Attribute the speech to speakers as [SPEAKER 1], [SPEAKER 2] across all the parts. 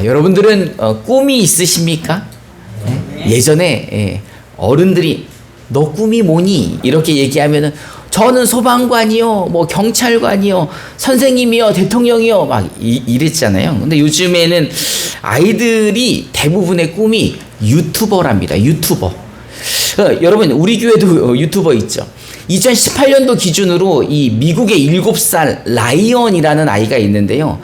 [SPEAKER 1] 여러분들은 꿈이 있으십니까? 예전에 어른들이 너 꿈이 뭐니? 이렇게 얘기하면은 저는 소방관이요, 뭐 경찰관이요, 선생님이요, 대통령이요, 막 이랬잖아요. 근데 요즘에는 아이들이 대부분의 꿈이 유튜버랍니다. 유튜버. 여러분, 우리 교회도 유튜버 있죠. 2018년도 기준으로 이 미국의 7살 라이언이라는 아이가 있는데요.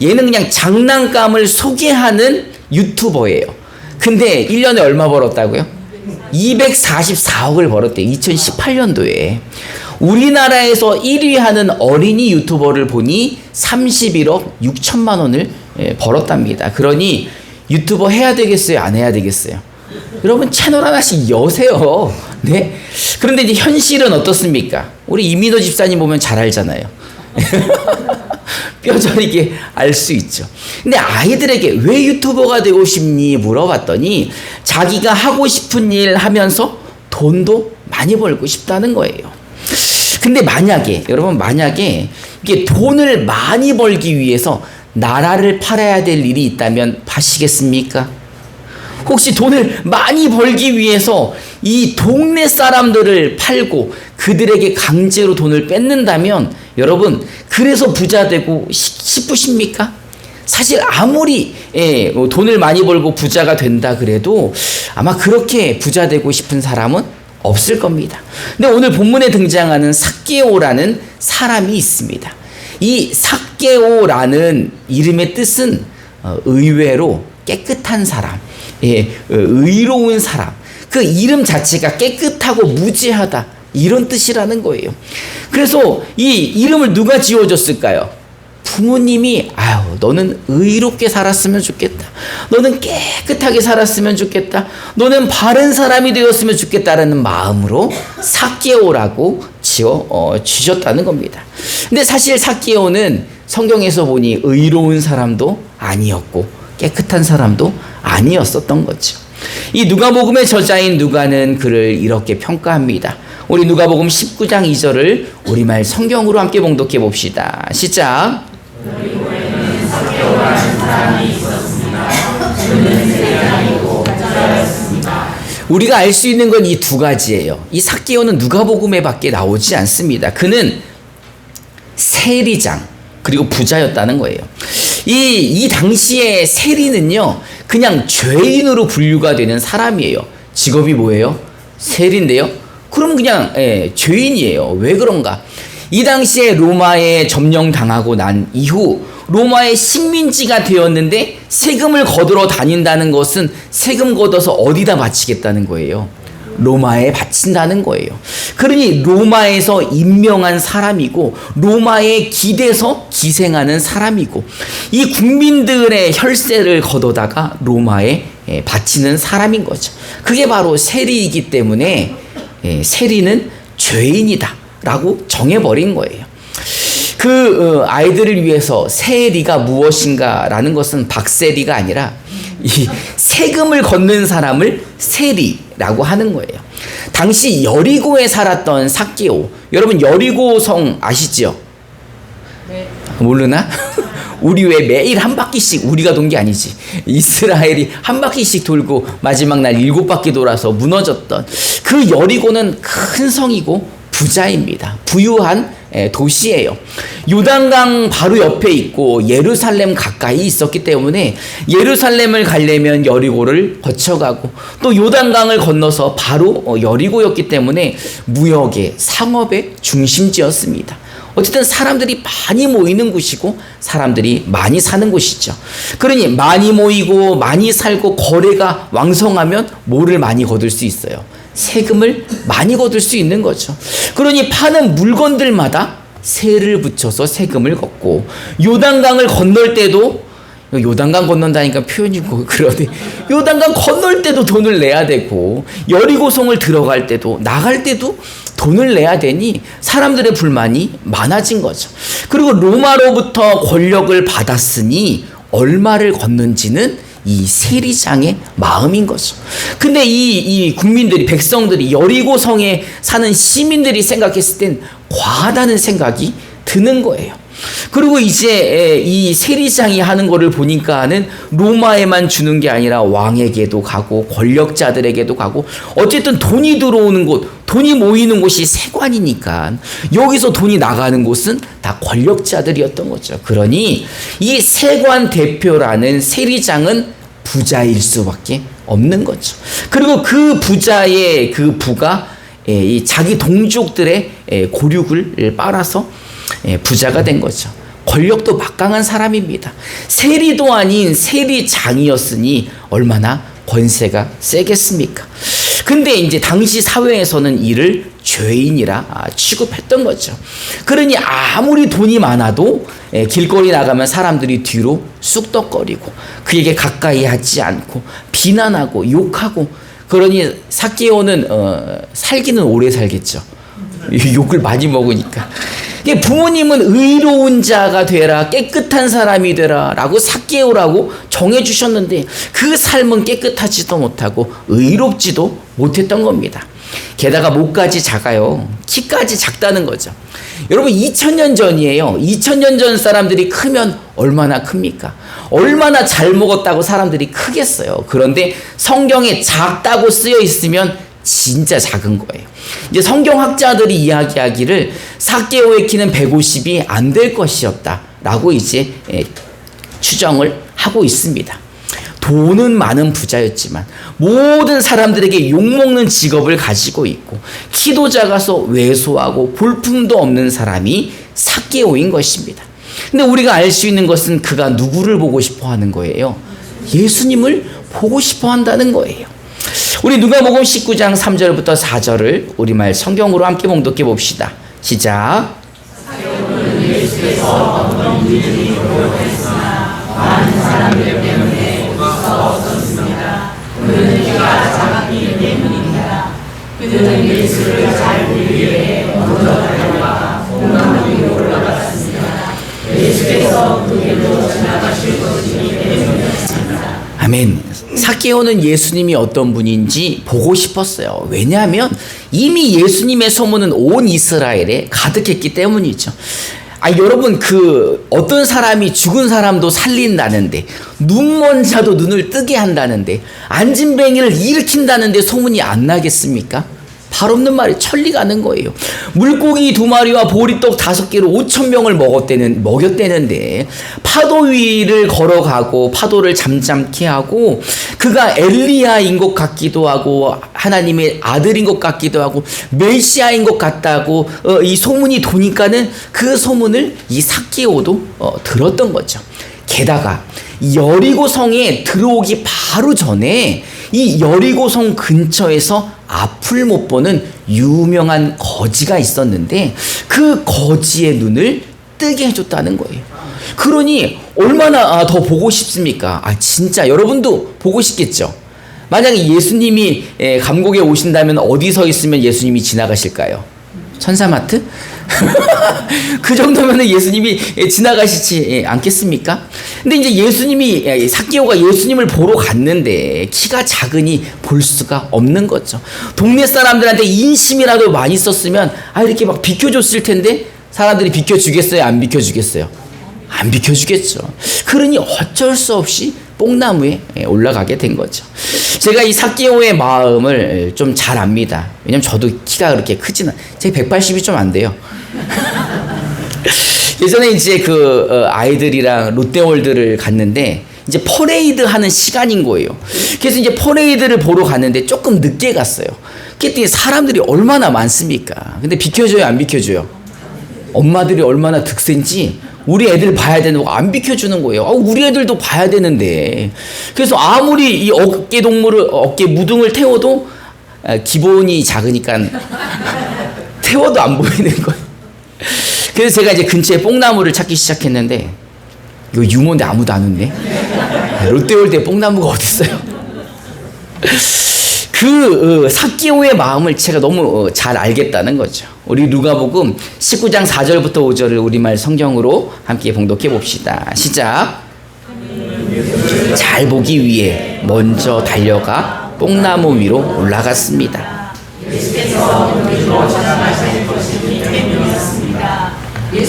[SPEAKER 1] 얘는 그냥 장난감을 소개하는 유튜버예요. 근데 1년에 얼마 벌었다고요? 244억을 벌었대요. 2018년도에. 우리나라에서 1위 하는 어린이 유튜버를 보니 31억 6천만 원을 벌었답니다. 그러니 유튜버 해야 되겠어요? 안 해야 되겠어요? 여러분 채널 하나씩 여세요. 네? 그런데 이제 현실은 어떻습니까? 우리 이민호 집사님 보면 잘 알잖아요. 뼈저리게 알 수 있죠. 근데 아이들에게 왜 유튜버가 되고 싶니 물어봤더니 자기가 하고 싶은 일 하면서 돈도 많이 벌고 싶다는 거예요. 근데 여러분 만약에 이게 돈을 많이 벌기 위해서 나라를 팔아야 될 일이 있다면 파시겠습니까? 혹시 돈을 많이 벌기 위해서 이 동네 사람들을 팔고 그들에게 강제로 돈을 뺏는다면 여러분 그래서 부자 되고 싶으십니까? 사실 아무리 돈을 많이 벌고 부자가 된다 그래도 아마 그렇게 부자 되고 싶은 사람은 없을 겁니다. 근데 오늘 본문에 등장하는 삭개오라는 사람이 있습니다. 이 삭개오라는 이름의 뜻은 의외로 깨끗한 사람, 의로운 사람. 그 이름 자체가 깨끗하고 무죄하다 이런 뜻이라는 거예요. 그래서 이 이름을 누가 지어줬을까요? 부모님이 너는 의롭게 살았으면 좋겠다. 너는 깨끗하게 살았으면 좋겠다. 너는 바른 사람이 되었으면 좋겠다라는 마음으로 삭개오라고 지어주셨다는 겁니다. 근데 사실 삭개오는 성경에서 보니 의로운 사람도 아니었고 깨끗한 사람도 아니었었던 거죠. 이 누가복음의 저자인 누가는 그를 이렇게 평가합니다. 우리 누가복음 19장 2절을 우리말 성경으로 함께 봉독해 봅시다. 시작.
[SPEAKER 2] 그리고에는 삭개오라는 사람이 있었습니다. 그는 세리장이고 부자였습니다.
[SPEAKER 1] 우리가 알 수 있는 건 이 두 가지예요. 이 삭개오는 누가복음에 밖에 나오지 않습니다. 그는 세리장 그리고 부자였다는 거예요. 이 당시에 세리는요 그냥 죄인으로 분류가 되는 사람이에요. 직업이 뭐예요? 세리인데요. 그럼 그냥 죄인이에요. 왜 그런가? 이 당시에 로마에 점령당하고 난 이후 로마의 식민지가 되었는데 세금을 거두러 다닌다는 것은 세금 걷어서 어디다 바치겠다는 거예요? 로마에 바친다는 거예요. 그러니 로마에서 임명한 사람이고 로마에 기대서 기생하는 사람이고 이 국민들의 혈세를 걷어다가 로마에 바치는 사람인 거죠. 그게 바로 세리이기 때문에 세리는 죄인이다 라고 정해버린 거예요. 그 아이들을 위해서 세리가 무엇인가 라는 것은 박세리가 아니라 이 세금을 걷는 사람을 세리라고 하는 거예요. 당시 여리고에 살았던 삭개오. 여러분 여리고성 아시죠?
[SPEAKER 2] 네.
[SPEAKER 1] 모르나? 우리 왜 매일 한 바퀴씩 우리가 돈 게 아니지. 이스라엘이 한 바퀴씩 돌고 마지막 날 7바퀴 돌아서 무너졌던 그 여리고는 큰 성이고 부자입니다. 부유한 도시예요. 요단강 바로 옆에 있고 예루살렘 가까이 있었기 때문에 예루살렘을 가려면 여리고를 거쳐가고 또 요단강을 건너서 바로 여리고였기 때문에 무역의 상업의 중심지였습니다. 어쨌든 사람들이 많이 모이는 곳이고 사람들이 많이 사는 곳이죠. 그러니 많이 모이고 많이 살고 거래가 왕성하면 뭐를 많이 거둘 수 있어요? 세금을 많이 거둘 수 있는 거죠. 그러니 파는 물건들마다 세를 붙여서 세금을 걷고 요단강을 건널 때도 요단강 건넌다니까 표현이 그러네. 요단강 건널 때도 돈을 내야 되고 여리고성을 들어갈 때도 나갈 때도 돈을 내야 되니 사람들의 불만이 많아진 거죠. 그리고 로마로부터 권력을 받았으니 얼마를 걷는지는 이 세리장의 마음인 거죠. 근데 이 국민들이 백성들이 여리고성에 사는 시민들이 생각했을 땐 과하다는 생각이 드는 거예요. 그리고 이제 이 세리장이 하는 거를 보니까는 로마에만 주는 게 아니라 왕에게도 가고 권력자들에게도 가고, 어쨌든 돈이 들어오는 곳, 돈이 모이는 곳이 세관이니까 여기서 돈이 나가는 곳은 다 권력자들이었던 거죠. 그러니 이 세관 대표라는 세리장은 부자일 수밖에 없는 거죠. 그리고 그 부자의 그 부가 이 자기 동족들의 고륙을 빨아서 부자가 된 거죠. 권력도 막강한 사람입니다. 세리도 아닌 세리장이었으니 얼마나 권세가 세겠습니까? 근데 이제 당시 사회에서는 이를 죄인이라 취급했던 거죠. 그러니 아무리 돈이 많아도 길거리 나가면 사람들이 뒤로 쑥덕거리고 그에게 가까이 하지 않고 비난하고 욕하고, 그러니 삭개오는 살기는 오래 살겠죠. 욕을 많이 먹으니까. 부모님은 의로운 자가 되라, 깨끗한 사람이 되라 라고 삭개오라고 정해주셨는데 그 삶은 깨끗하지도 못하고 의롭지도 못했던 겁니다. 게다가 목까지 작아요. 키까지 작다는 거죠. 여러분 2000년 전이에요. 2000년 전 사람들이 크면 얼마나 큽니까? 얼마나 잘 먹었다고 사람들이 크겠어요. 그런데 성경에 작다고 쓰여 있으면 진짜 작은 거예요. 이제 성경학자들이 이야기하기를 삭개오의 키는 150이 안 될 것이었다라고 이제 추정을 하고 있습니다. 돈은 많은 부자였지만 모든 사람들에게 욕먹는 직업을 가지고 있고 키도 작아서 왜소하고 볼품도 없는 사람이 삭개오인 것입니다. 근데 우리가 알 수 있는 것은 그가 누구를 보고 싶어 하는 거예요? 예수님을 보고 싶어 한다는 거예요. 우리 누가복음 19장 3절부터 4절을 우리말 성경으로 함께 봉독해 봅시다. 시작.
[SPEAKER 2] 삭개오는 예수께서 어떤 일이 노력했으나 많은 사람들 때문에 올 수가 없었습니다. 그는 키가 작기 때문입니다. 그는 예수를 잘 보기 위해 먼저 달려가 공감 위로 올라갔습니다. 예수께서 그 길로 지나가실 것이기 때문이었습니다.
[SPEAKER 1] 아멘. 삭개오는 예수님이 어떤 분인지 보고 싶었어요. 왜냐하면 이미 예수님의 소문은 온 이스라엘에 가득했기 때문이죠. 여러분, 어떤 사람이 죽은 사람도 살린다는데, 눈먼 자도 눈을 뜨게 한다는데, 안진뱅이를 일으킨다는데 소문이 안 나겠습니까? 발 없는 말이 천리 가는 거예요. 물고기 2마리와 보리떡 5개로 5,000명을 먹였대는데 파도 위를 걸어가고 파도를 잠잠케 하고 그가 엘리야인 것 같기도 하고 하나님의 아들인 것 같기도 하고 메시아인 것 같다고 이 소문이 도니까는 그 소문을 이 삭개오도 들었던 거죠. 게다가 여리고성에 들어오기 바로 전에 이 여리고성 근처에서 앞을 못 보는 유명한 거지가 있었는데 그 거지의 눈을 뜨게 해줬다는 거예요. 그러니 얼마나 더 보고 싶습니까? 진짜 여러분도 보고 싶겠죠? 만약에 예수님이 감곡에 오신다면 어디 서 있으면 예수님이 지나가실까요? 천사마트? 그 정도면 예수님이 지나가시지 않겠습니까? 근데 이제 예수님이, 삭개오가 예수님을 보러 갔는데 키가 작으니 볼 수가 없는 거죠. 동네 사람들한테 인심이라도 많이 썼으면 이렇게 막 비켜줬을 텐데 사람들이 비켜주겠어요? 안 비켜주겠어요? 안 비켜주겠죠. 그러니 어쩔 수 없이 뽕나무에 올라가게 된 거죠. 제가 이 삭개오의 마음을 좀 잘 압니다. 왜냐면 저도 키가 그렇게 크지는, 제가 180이 좀 안 돼요. 예전에 이제 아이들이랑 롯데월드를 갔는데 이제 퍼레이드 하는 시간인 거예요. 그래서 이제 퍼레이드를 보러 갔는데 조금 늦게 갔어요. 그랬더니 사람들이 얼마나 많습니까? 근데 비켜줘요, 안 비켜줘요? 엄마들이 얼마나 득세인지 우리 애들 봐야 되는 거 안 비켜주는 거예요. 우리 애들도 봐야 되는데. 그래서 아무리 이 어깨 무등을 태워도 기본이 작으니까 태워도 안 보이는 거예요. 그래서 제가 이제 근처에 뽕나무를 찾기 시작했는데, 이거 유머인데 아무도 안 웃네. 롯데월드에 뽕나무가 어딨어요? 삭개오의 마음을 제가 너무 잘 알겠다는 거죠. 우리 누가복음 19장 4절부터 5절을 우리말 성경으로 함께 봉독해 봅시다. 시작. 잘 보기 위해 먼저 달려가 뽕나무 위로 올라갔습니다.
[SPEAKER 2] 예수께서 그 길로 지나가실 것이기 때문이었습니다.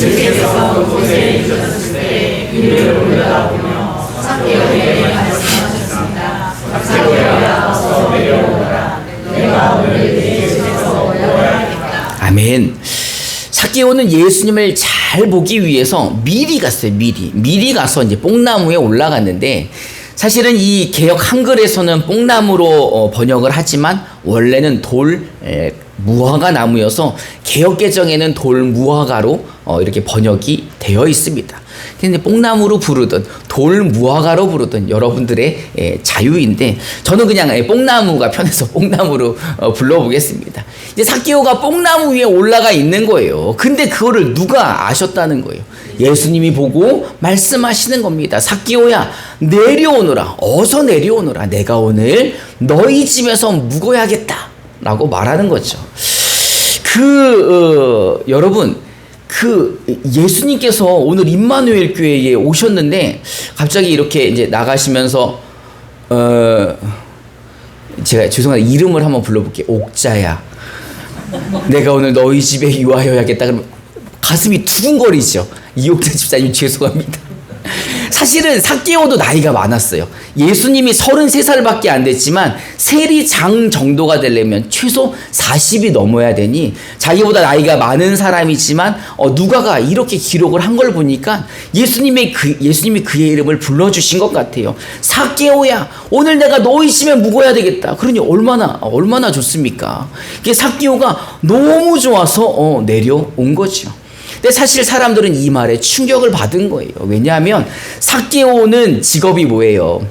[SPEAKER 2] 예수께서 그곳에 있으셨을 때 위를 올려다보며 삭개오에게 말씀하셨습니다. 삭개오야 어서 내려오너라. 내가 오늘 내 집에서 먹어야겠다.
[SPEAKER 1] 아멘. 삭개오는 예수님을 잘 보기 위해서 미리 갔어요. 미리 가서 이제 뽕나무에 올라갔는데, 사실은 이 개역 한글에서는 뽕나무로 번역을 하지만 원래는 돌 무화과 나무여서 개역 개정에는 돌 무화과로 이렇게 번역이 되어 있습니다. 근데 뽕나무로 부르든 돌 무화과로 부르든 여러분들의 자유인데, 저는 그냥 뽕나무가 편해서 뽕나무로 불러보겠습니다. 이제 삭개오가 뽕나무 위에 올라가 있는 거예요. 근데 그거를 누가 아셨다는 거예요? 예수님이 보고 말씀하시는 겁니다. 삭개오야, 내려오너라. 어서 내려오너라. 내가 오늘 너희 집에서 묵어야겠다 라고 말하는 거죠. 여러분, 예수님께서 오늘 임마누엘 교회에 오셨는데, 갑자기 이렇게 이제 나가시면서, 제가 죄송한데 이름을 한번 불러볼게요. 옥자야, 내가 오늘 너희 집에 유하여야겠다. 그러면 가슴이 두근거리죠. 이옥자 집사님 죄송합니다. 사실은 삭개오도 나이가 많았어요. 예수님이 33살밖에 안 됐지만 세리장 정도가 되려면 최소 40이 넘어야 되니, 자기보다 나이가 많은 사람이지만 누가가 이렇게 기록을 한 걸 보니까 예수님이 그의 이름을 불러주신 것 같아요. 삭개오야, 오늘 내가 너희 집에 묵어야 되겠다. 그러니 얼마나 좋습니까? 이게 삭개오가 너무 좋아서 내려온 거죠. 근데 사실 사람들은 이 말에 충격을 받은 거예요. 왜냐하면 삭개오는 직업이 뭐예요?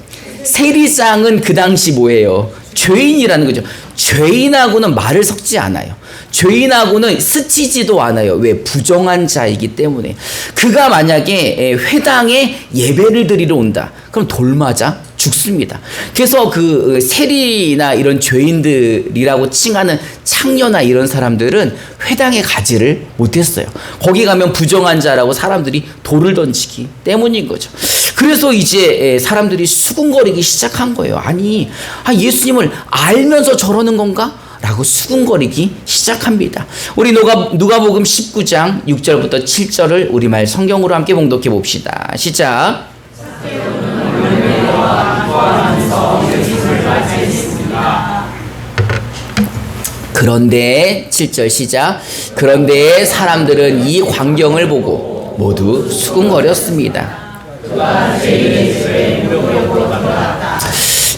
[SPEAKER 1] 세리장은 그 당시 뭐예요? 죄인이라는 거죠. 죄인하고는 말을 섞지 않아요. 죄인하고는 스치지도 않아요. 왜? 부정한 자이기 때문에. 그가 만약에 회당에 예배를 드리러 온다, 그럼 돌 맞아 죽습니다. 그래서 그 세리나 이런 죄인들이라고 칭하는 창녀나 이런 사람들은 회당에 가지를 못했어요. 거기 가면 부정한 자라고 사람들이 돌을 던지기 때문인 거죠. 그래서 이제 사람들이 수군거리기 시작한 거예요. 아니, 예수님을 알면서 저러는 건가? 라고 수군거리기 시작합니다. 우리 누가복음 19장 6절부터 7절을 우리말 성경으로 함께 봉독해 봅시다. 시작. 그런데 7절 시작. 그런데 사람들은 이 광경을 보고 모두 수군거렸습니다.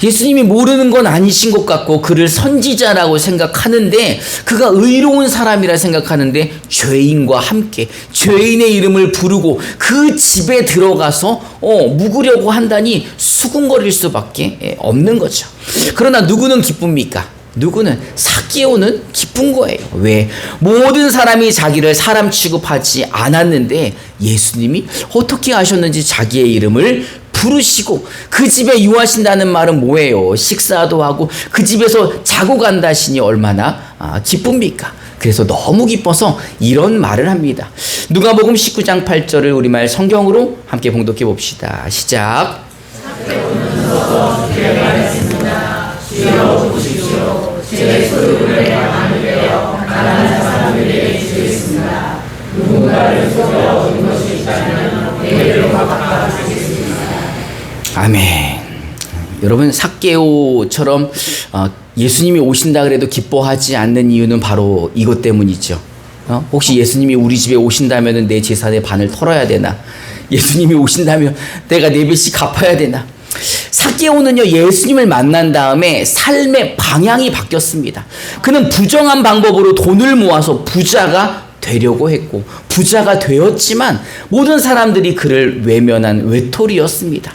[SPEAKER 1] 예수님이 모르는 건 아니신 것 같고 그를 선지자라고 생각하는데, 그가 의로운 사람이라 생각하는데 죄인과 함께 죄인의 이름을 부르고 그 집에 들어가서 묵으려고 한다니 수군거릴 수밖에 없는 거죠. 그러나 누구는 기쁩니까? 누구는? 삭개오는 기쁜 거예요. 왜? 모든 사람이 자기를 사람 취급하지 않았는데 예수님이 어떻게 하셨는지 자기의 이름을 부르시고 그 집에 유하신다는 말은 뭐예요? 식사도 하고 그 집에서 자고 간다시니 얼마나 기쁩니까? 그래서 너무 기뻐서 이런 말을 합니다. 누가복음 19장 8절을 우리말 성경으로 함께 봉독해 봅시다. 시작. 제 소유를 나누려 가난한 사람들에게 주겠습니다. 누군가를 속여 얻은 것이 있다면 내게로 갚아주겠습니다. 아멘. 여러분, 삭개오처럼 예수님이 오신다 그래도 기뻐하지 않는 이유는 바로 이것 때문이죠. 혹시 예수님이 우리 집에 오신다면 내 재산의 반을 털어야 되나? 예수님이 오신다면 내가 4배씩 갚아야 되나? 삭개오는요, 예수님을 만난 다음에 삶의 방향이 바뀌었습니다. 그는 부정한 방법으로 돈을 모아서 부자가 되려고 했고 부자가 되었지만 모든 사람들이 그를 외면한 외톨이였습니다.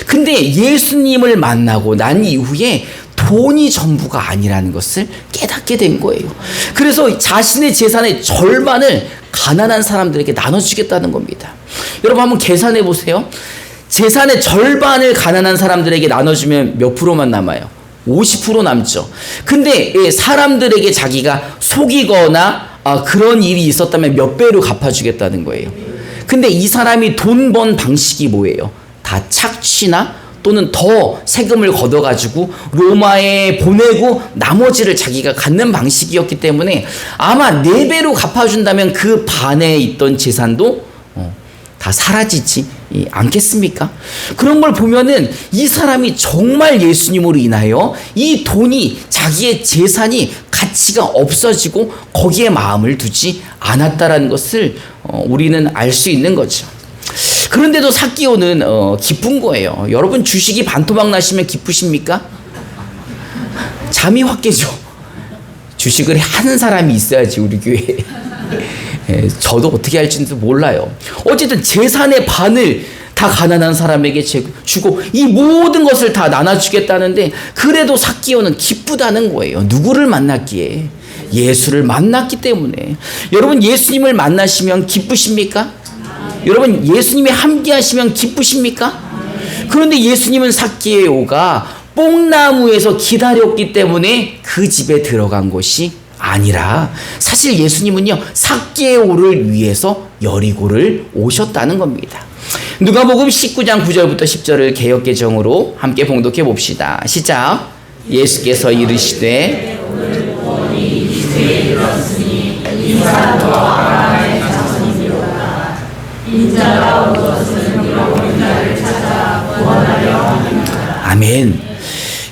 [SPEAKER 1] 근데 예수님을 만나고 난 이후에 돈이 전부가 아니라는 것을 깨닫게 된 거예요. 그래서 자신의 재산의 절반을 가난한 사람들에게 나눠주겠다는 겁니다. 여러분 한번 계산해 보세요. 재산의 절반을 가난한 사람들에게 나눠주면 몇 프로만 남아요? 50% 남죠. 근데 사람들에게 자기가 속이거나 그런 일이 있었다면 몇 배로 갚아주겠다는 거예요. 근데 이 사람이 돈 번 방식이 뭐예요? 다 착취나 또는 더 세금을 걷어가지고 로마에 보내고 나머지를 자기가 갖는 방식이었기 때문에 아마 4배로 갚아준다면 그 반에 있던 재산도 다 사라지지 않겠습니까? 그런 걸 보면은 이 사람이 정말 예수님으로 인하여 이 돈이, 자기의 재산이 가치가 없어지고 거기에 마음을 두지 않았다라는 것을 우리는 알 수 있는 거죠. 그런데도 삭개오는 기쁜 거예요. 여러분, 주식이 반토막 나시면 기쁘십니까? 잠이 확 깨죠. 주식을 하는 사람이 있어야지 우리 교회에. 저도 어떻게 할지도 몰라요. 어쨌든 재산의 반을 다 가난한 사람에게 주고 이 모든 것을 다 나눠주겠다는데, 그래도 삭개오는 기쁘다는 거예요. 누구를 만났기에? 예수를 만났기 때문에. 여러분, 예수님을 만나시면 기쁘십니까? 여러분, 예수님이 함께 하시면 기쁘십니까? 그런데 예수님은 삭개오가 뽕나무에서 기다렸기 때문에 그 집에 들어간 것이 아니라, 사실 예수님은요, 삭개오를 위해서 여리고를 오셨다는 겁니다. 누가복음 19장 9절부터 10절을 개역개정으로 함께 봉독해 봅시다. 시작. 예수께서 이르시되 아멘.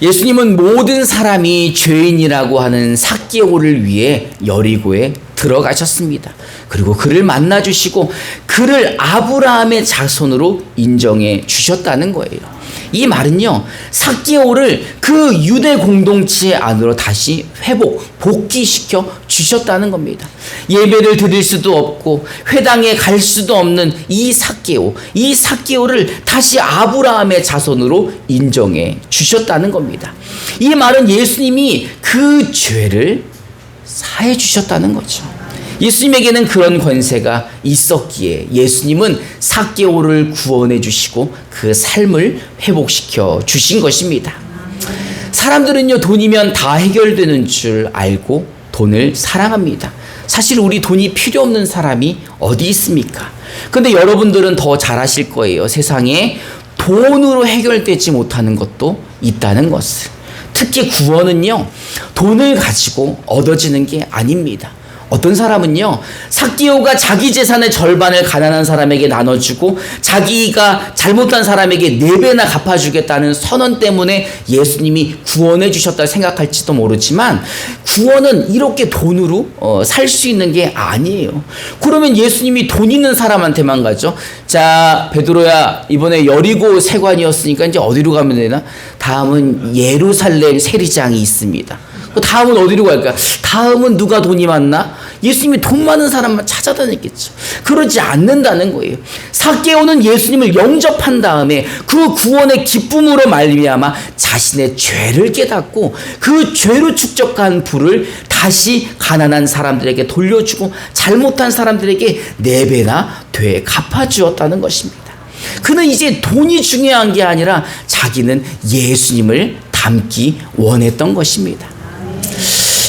[SPEAKER 1] 예수님은 모든 사람이 죄인이라고 하는 삭개오를 위해 여리고에 들어가셨습니다. 그리고 그를 만나주시고 그를 아브라함의 자손으로 인정해 주셨다는 거예요. 이 말은요, 삭개오를 그 유대 공동체 안으로 다시 복귀시켜 주셨다는 겁니다. 예배를 드릴 수도 없고 회당에 갈 수도 없는 이 삭개오를 다시 아브라함의 자손으로 인정해 주셨다는 겁니다. 이 말은 예수님이 그 죄를 사해 주셨다는 거죠. 예수님에게는 그런 권세가 있었기에 예수님은 삭개오를 구원해 주시고 그 삶을 회복시켜 주신 것입니다. 사람들은요, 돈이면 다 해결되는 줄 알고 돈을 사랑합니다. 사실 우리 돈이 필요 없는 사람이 어디 있습니까? 근데 여러분들은 더 잘 아실 거예요. 세상에 돈으로 해결되지 못하는 것도 있다는 것을. 특히 구원은요, 돈을 가지고 얻어지는 게 아닙니다. 어떤 사람은요, 삭개오가 자기 재산의 절반을 가난한 사람에게 나눠주고 자기가 잘못한 사람에게 4배나 갚아주겠다는 선언 때문에 예수님이 구원해 주셨다 생각할지도 모르지만, 구원은 이렇게 돈으로 살 수 있는 게 아니에요. 그러면 예수님이 돈 있는 사람한테만 가죠. 자, 베드로야, 이번에 여리고 세관이었으니까 이제 어디로 가면 되나? 다음은 예루살렘 세리장이 있습니다. 다음은 어디로 갈까? 다음은 누가 돈이 많나? 예수님이 돈 많은 사람만 찾아다녔겠죠. 그러지 않는다는 거예요. 삭개오는 예수님을 영접한 다음에 그 구원의 기쁨으로 말미암아 자신의 죄를 깨닫고 그 죄로 축적한 부를 다시 가난한 사람들에게 돌려주고 잘못한 사람들에게 4배나 돼 갚아주었다는 것입니다. 그는 이제 돈이 중요한 게 아니라 자기는 예수님을 닮기 원했던 것입니다.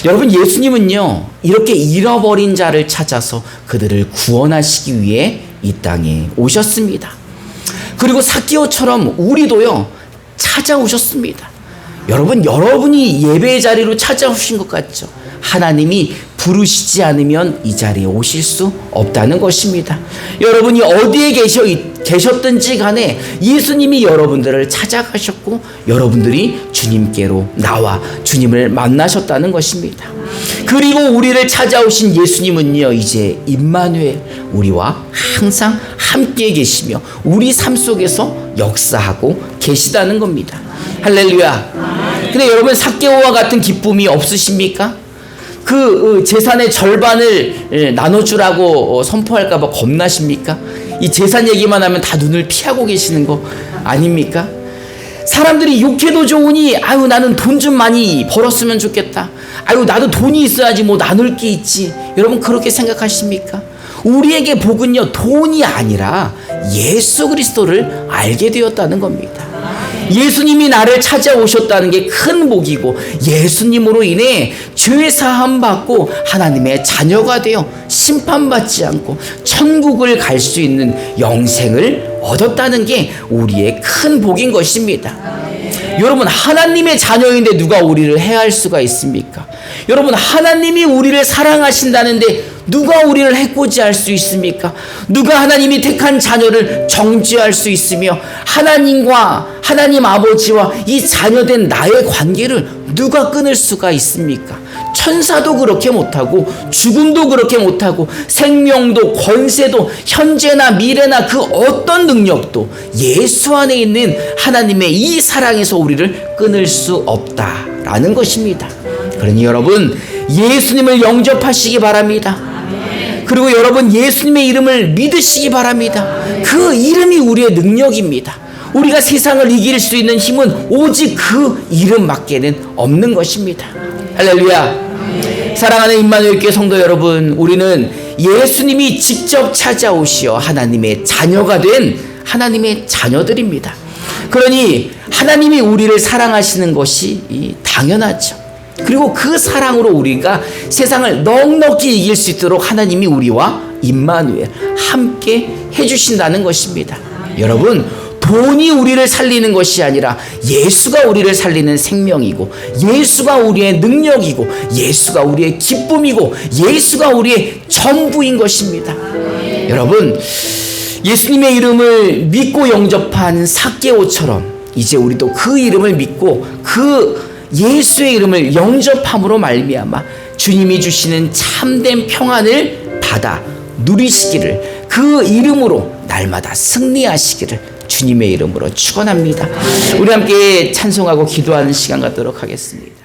[SPEAKER 1] 여러분, 예수님은요, 이렇게 잃어버린 자를 찾아서 그들을 구원하시기 위해 이 땅에 오셨습니다. 그리고 삭개오처럼 우리도요, 찾아오셨습니다. 여러분, 여러분이 예배의 자리로 찾아오신 것 같죠? 하나님이 부르시지 않으면 이 자리에 오실 수 없다는 것입니다. 여러분이 어디에 계셨든지 간에 예수님이 여러분들을 찾아가셨고 여러분들이 주님께로 나와 주님을 만나셨다는 것입니다. 그리고 우리를 찾아오신 예수님은요, 이제 임마누엘, 우리와 항상 함께 계시며 우리 삶 속에서 역사하고 계시다는 겁니다. 할렐루야. 근데 여러분, 삭개오와 같은 기쁨이 없으십니까? 그 재산의 절반을 나눠주라고 선포할까봐 겁나십니까? 이 재산 얘기만 하면 다 눈을 피하고 계시는 거 아닙니까? 사람들이 욕해도 좋으니 아유, 나는 돈 좀 많이 벌었으면 좋겠다. 아유, 나도 돈이 있어야지 뭐 나눌 게 있지. 여러분, 그렇게 생각하십니까? 우리에게 복은요, 돈이 아니라 예수 그리스도를 알게 되었다는 겁니다. 예수님이 나를 찾아오셨다는 게 큰 복이고, 예수님으로 인해 죄 사함 받고 하나님의 자녀가 되어 심판받지 않고 천국을 갈 수 있는 영생을 얻었다는 게 우리의 큰 복인 것입니다. 여러분, 하나님의 자녀인데 누가 우리를 해할 수가 있습니까? 여러분, 하나님이 우리를 사랑하신다는데 누가 우리를 해코지할 수 있습니까? 누가 하나님이 택한 자녀를 정죄할 수 있으며 하나님과 하나님 아버지와 이 자녀된 나의 관계를 누가 끊을 수가 있습니까? 천사도 그렇게 못하고 죽음도 그렇게 못하고 생명도 권세도 현재나 미래나 그 어떤 능력도 예수 안에 있는 하나님의 이 사랑에서 우리를 끊을 수 없다라는 것입니다. 그러니 여러분, 예수님을 영접하시기 바랍니다. 그리고 여러분, 예수님의 이름을 믿으시기 바랍니다. 그 이름이 우리의 능력입니다. 우리가 세상을 이길 수 있는 힘은 오직 그 이름밖에는 없는 것입니다. 할렐루야. 사랑하는 임마누엘 교회 성도 여러분, 우리는 예수님이 직접 찾아오시어 하나님의 자녀가 된 하나님의 자녀들입니다. 그러니 하나님이 우리를 사랑하시는 것이 당연하죠. 그리고 그 사랑으로 우리가 세상을 넉넉히 이길 수 있도록 하나님이 우리와 임마누엘 함께 해주신다는 것입니다. 여러분, 돈이 우리를 살리는 것이 아니라 예수가 우리를 살리는 생명이고, 예수가 우리의 능력이고, 예수가 우리의 기쁨이고, 예수가 우리의 전부인 것입니다. 여러분, 예수님의 이름을 믿고 영접한 삭개오처럼 이제 우리도 그 이름을 믿고 그 예수의 이름을 영접함으로 말미암아 주님이 주시는 참된 평안을 받아 누리시기를, 그 이름으로 날마다 승리하시기를 주님의 이름으로 축원합니다. 우리 함께 찬송하고 기도하는 시간 갖도록 하겠습니다.